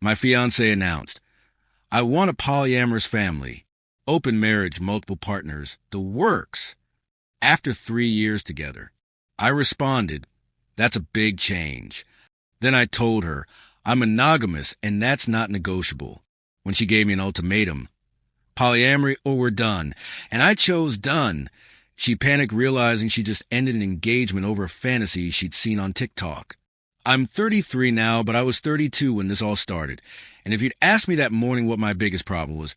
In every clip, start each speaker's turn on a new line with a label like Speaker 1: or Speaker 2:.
Speaker 1: My fiancé announced, "I want a polyamorous family. Open marriage, multiple partners, the works." After 3 years together. I responded, "That's a big change." Then I told her, "I'm monogamous and that's not negotiable." When she gave me an ultimatum, polyamory or we're done. And I chose done. She panicked, realizing she just ended an engagement over a fantasy she'd seen on TikTok. I'm 33 now, but I was 32 when this all started. And if you'd asked me that morning what my biggest problem was,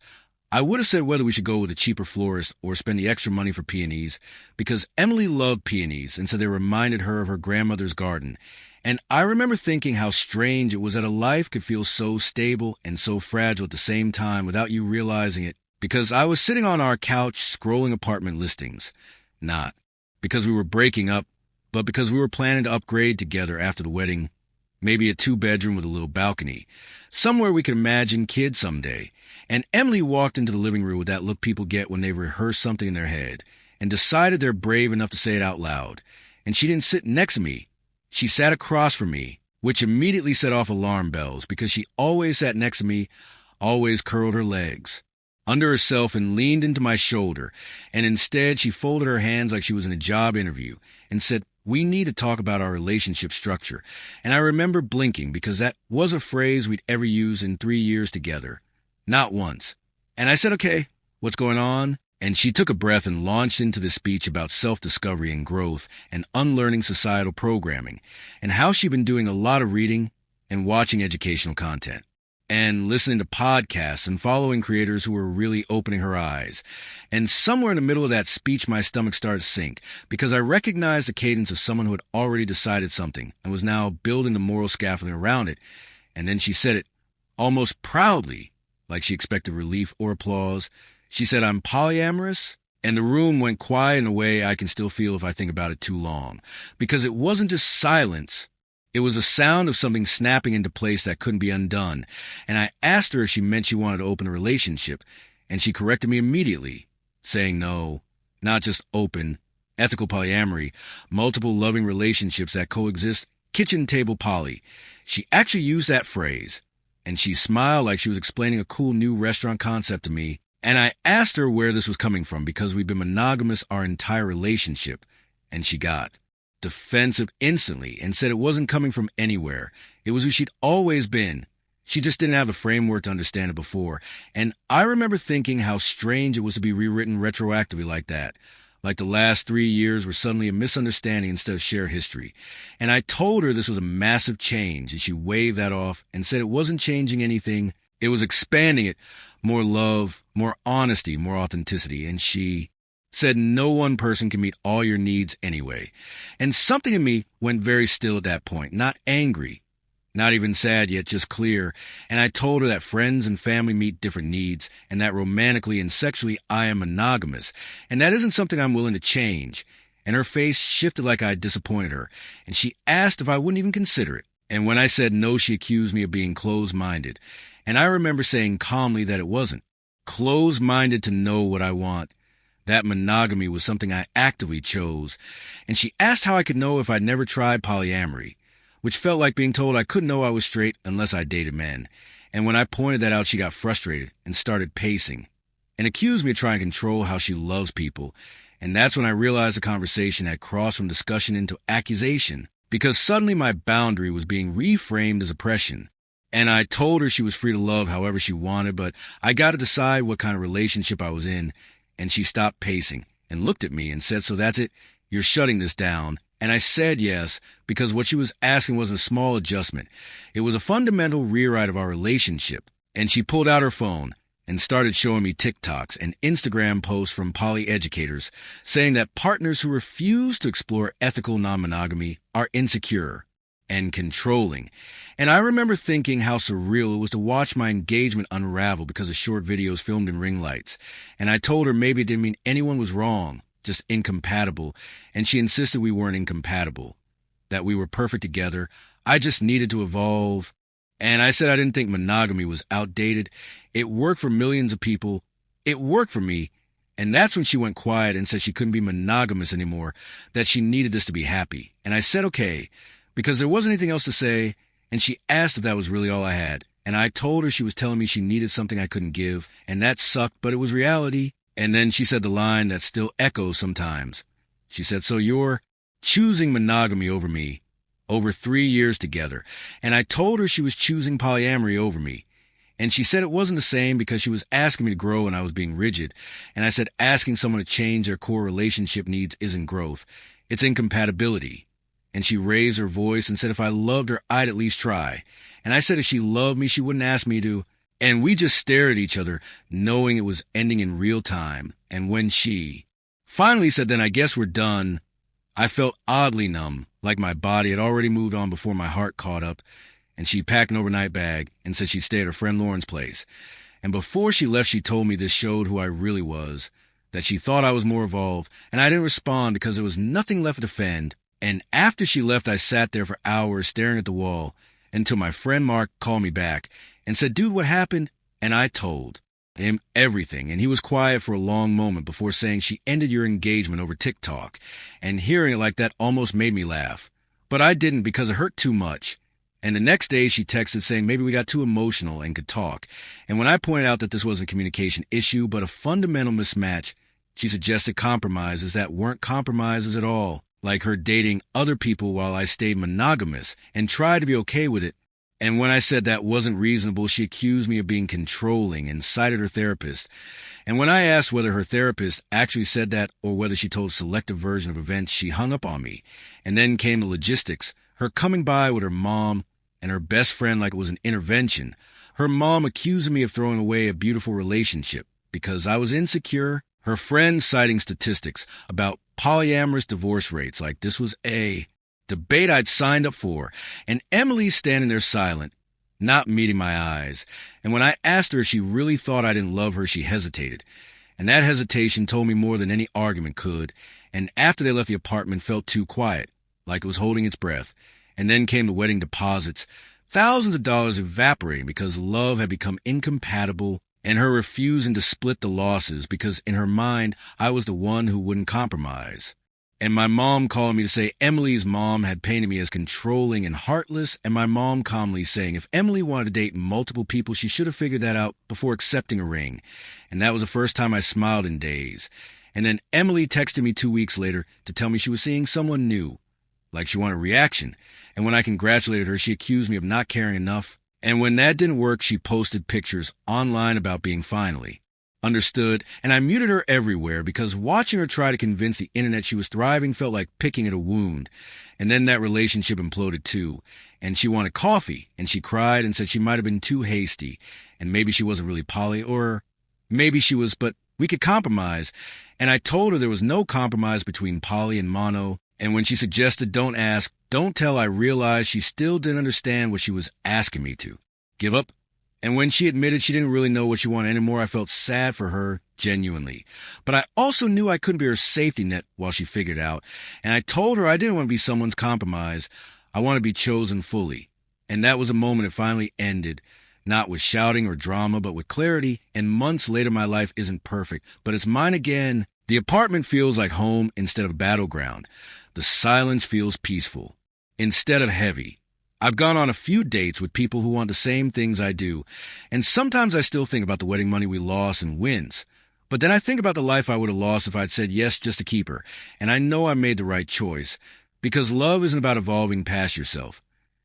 Speaker 1: I would have said whether we should go with a cheaper florist or spend the extra money for peonies, because Emily loved peonies, and so they reminded her of her grandmother's garden. And I remember thinking how strange it was that a life could feel so stable and so fragile at the same time without you realizing it, because I was sitting on our couch scrolling apartment listings. Not because we were breaking up, but because we were planning to upgrade together after the wedding. Maybe a 2-bedroom with a little balcony. Somewhere we could imagine kids someday. And Emily walked into the living room with that look people get when they rehearse something in their head and decided they're brave enough to say it out loud. And she didn't sit next to me. She sat across from me, which immediately set off alarm bells because she always sat next to me, always curled her legs under herself and leaned into my shoulder. And instead, she folded her hands like she was in a job interview and said, "We need to talk about our relationship structure." And I remember blinking because that was a phrase we'd ever used in 3 years together. Not once. And I said, "Okay, what's going on?" And she took a breath and launched into this speech about self-discovery and growth and unlearning societal programming and how she'd been doing a lot of reading and watching educational content and listening to podcasts and following creators who were really opening her eyes. And somewhere in the middle of that speech, my stomach started to sink because I recognized the cadence of someone who had already decided something and was now building the moral scaffolding around it. And then she said it almost proudly, like she expected relief or applause. She said, "I'm polyamorous." And the room went quiet in a way I can still feel if I think about it too long. Because it wasn't just silence. It was a sound of something snapping into place that couldn't be undone. And I asked her if she meant she wanted to open a relationship. And she corrected me immediately, saying no, not just open, ethical polyamory, multiple loving relationships that coexist, kitchen table poly. She actually used that phrase. And she smiled like she was explaining a cool new restaurant concept to me. And I asked her where this was coming from because we've been monogamous our entire relationship. And she got defensive instantly and said it wasn't coming from anywhere. It was who she'd always been. She just didn't have a framework to understand it before. And I remember thinking how strange it was to be rewritten retroactively like that. Like the last 3 years were suddenly a misunderstanding instead of shared history. And I told her this was a massive change, and she waved that off and said it wasn't changing anything. It was expanding it. More love, more honesty, more authenticity. And she said no one person can meet all your needs anyway. And something in me went very still at that point, not angry, not even sad yet, just clear. And I told her that friends and family meet different needs and that romantically and sexually I am monogamous. And that isn't something I'm willing to change. And her face shifted like I had disappointed her. And she asked if I wouldn't even consider it. And when I said no, she accused me of being closed-minded. And I remember saying calmly that it wasn't. Closed-minded to know what I want. That monogamy was something I actively chose. And she asked how I could know if I'd never tried polyamory, which felt like being told I couldn't know I was straight unless I dated men. And when I pointed that out, she got frustrated and started pacing and accused me of trying to control how she loves people. And that's when I realized the conversation had crossed from discussion into accusation, because suddenly my boundary was being reframed as oppression. And I told her she was free to love however she wanted, but I got to decide what kind of relationship I was in. And she stopped pacing and looked at me and said, "So that's it? You're shutting this down?" And I said yes, because what she was asking wasn't a small adjustment. It was a fundamental rewrite of our relationship. And she pulled out her phone and started showing me TikToks and Instagram posts from poly educators saying that partners who refuse to explore ethical non-monogamy are insecure and controlling. And I remember thinking how surreal it was to watch my engagement unravel because of short videos filmed in ring lights. And I told her maybe it didn't mean anyone was wrong, just incompatible. And she insisted we weren't incompatible, that we were perfect together. I just needed to evolve. And I said I didn't think monogamy was outdated. It worked for millions of people. It worked for me. And that's when she went quiet and said she couldn't be monogamous anymore, that she needed this to be happy. And I said okay, because there wasn't anything else to say, and she asked if that was really all I had. And I told her she was telling me she needed something I couldn't give, and that sucked, but it was reality. And then she said the line that still echoes sometimes. She said, "So you're choosing monogamy over me, over 3 years together." And I told her she was choosing polyamory over me. And she said it wasn't the same because she was asking me to grow and I was being rigid. And I said asking someone to change their core relationship needs isn't growth. It's incompatibility. And she raised her voice and said if I loved her, I'd at least try. And I said if she loved me, she wouldn't ask me to. And we just stared at each other, knowing it was ending in real time. And when she finally said, "Then I guess we're done," I felt oddly numb, like my body had already moved on before my heart caught up. And she packed an overnight bag and said she'd stay at her friend Lauren's place. And before she left, she told me this showed who I really was, that she thought I was more evolved, and I didn't respond because there was nothing left to defend. And after she left, I sat there for hours staring at the wall until my friend Mark called me back and said, "Dude, what happened?" And I told him everything, and he was quiet for a long moment before saying she ended your engagement over TikTok. And hearing it like that almost made me laugh. But I didn't because it hurt too much. And the next day she texted saying maybe we got too emotional and could talk. And when I pointed out that this wasn't a communication issue but a fundamental mismatch, she suggested compromises that weren't compromises at all, like her dating other people while I stayed monogamous and tried to be okay with it. And when I said that wasn't reasonable, she accused me of being controlling and cited her therapist. And when I asked whether her therapist actually said that or whether she told a selective version of events, she hung up on me. And then came the logistics, her coming by with her mom and her best friend like it was an intervention. Her mom accusing me of throwing away a beautiful relationship because I was insecure. Her friend citing statistics about polyamorous divorce rates like this was a debate I'd signed up for. And Emily standing there silent, not meeting my eyes. And when I asked her if she really thought I didn't love her, she hesitated. And that hesitation told me more than any argument could. And after they left the apartment, felt too quiet, like it was holding its breath. And then came the wedding deposits, thousands of dollars evaporating because love had become incompatible, and her refusing to split the losses because in her mind I was the one who wouldn't compromise. And my mom calling me to say Emily's mom had painted me as controlling and heartless, and my mom calmly saying if Emily wanted to date multiple people, she should have figured that out before accepting a ring. And that was the first time I smiled in days. And then Emily texted me 2 weeks later to tell me she was seeing someone new, like she wanted a reaction. And when I congratulated her, she accused me of not caring enough. And when that didn't work, she posted pictures online about being finally understood. And I muted her everywhere because watching her try to convince the internet she was thriving felt like picking at a wound. And then that relationship imploded too. And she wanted coffee, and she cried and said she might have been too hasty. And maybe she wasn't really poly, or maybe she was, but we could compromise. And I told her there was no compromise between poly and mono. And when she suggested don't ask, don't tell, I realized she still didn't understand what she was asking me to. Give up? And when she admitted she didn't really know what she wanted anymore, I felt sad for her, genuinely. But I also knew I couldn't be her safety net while she figured it out. And I told her I didn't want to be someone's compromise. I want to be chosen fully. And that was a moment it finally ended. Not with shouting or drama, but with clarity. And months later, my life isn't perfect, but it's mine again. The apartment feels like home instead of a battleground. The silence feels peaceful instead of heavy. I've gone on a few dates with people who want the same things I do, and sometimes I still think about the wedding money we lost and wins. But then I think about the life I would have lost if I'd said yes just to keep her, and I know I made the right choice, because love isn't about evolving past yourself.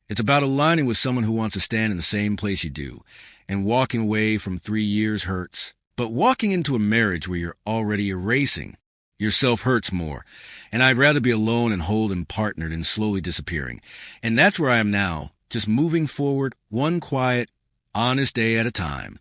Speaker 1: It's about aligning with someone who wants to stand in the same place you do, and walking away from 3 years hurts. But walking into a marriage where you're already erasing yourself hurts more. And I'd rather be alone and whole and partnered and slowly disappearing. And that's where I am now, just moving forward, one quiet, honest day at a time.